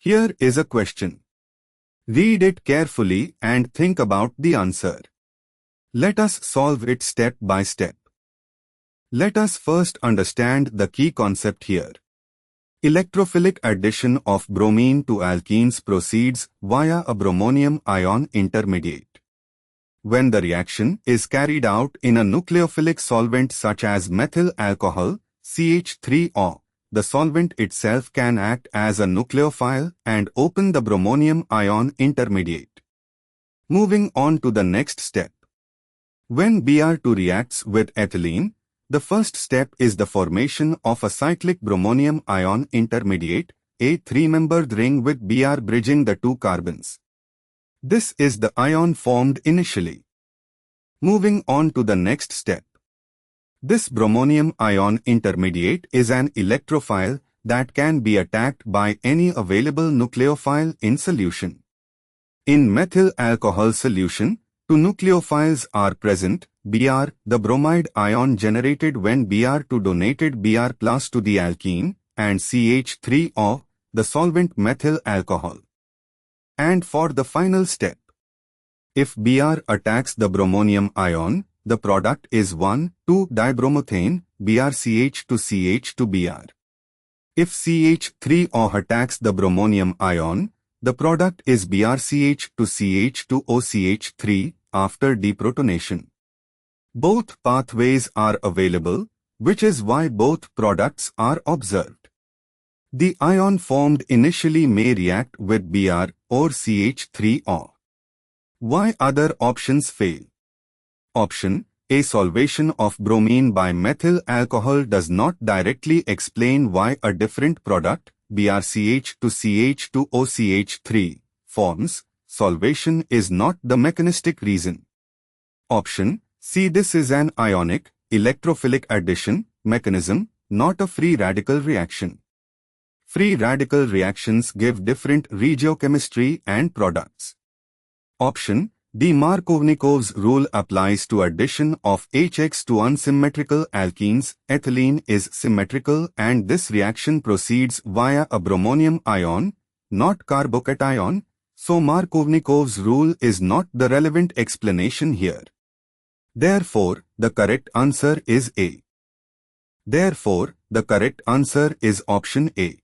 Here is a question. Read it carefully and think about the answer. Let us solve it step by step. Let us first understand the key concept here. Electrophilic addition of bromine to alkenes proceeds via a bromonium ion intermediate. When the reaction is carried out in a nucleophilic solvent such as methyl alcohol, CH3O, the solvent itself can act as a nucleophile and open the bromonium ion intermediate. Moving on to the next step. When Br2 reacts with ethylene, the first step is the formation of a cyclic bromonium ion intermediate, a three-membered ring with Br bridging the two carbons. This is the ion formed initially. Moving on to the next step. This bromonium ion intermediate is an electrophile that can be attacked by any available nucleophile in solution. In methyl alcohol solution, two nucleophiles are present, Br, the bromide ion generated when Br2 donated Br plus to the alkene, and CH3O, the solvent methyl alcohol. And for the final step, if Br attacks the bromonium ion, the product is 1,2-dibromothane, BrCH to CH to Br. If CH3O attacks the bromonium ion, the product is BrCH to CH to OCH3 after deprotonation. Both pathways are available, which is why both products are observed. The ion formed initially may react with Br or CH3O. Why other options fail? Option A. Solvation of bromine by methyl alcohol does not directly explain why a different product, BrCH to CH to OCH3, forms. Solvation is not the mechanistic reason. Option C. This is an ionic, electrophilic addition mechanism, not a free radical reaction. Free radical reactions give different regiochemistry and products. Option D. Markovnikov's rule applies to addition of HX to unsymmetrical alkenes. Ethylene is symmetrical and this reaction proceeds via a bromonium ion, not carbocation, so Markovnikov's rule is not the relevant explanation here. Therefore, the correct answer is A. Therefore, the correct answer is option A.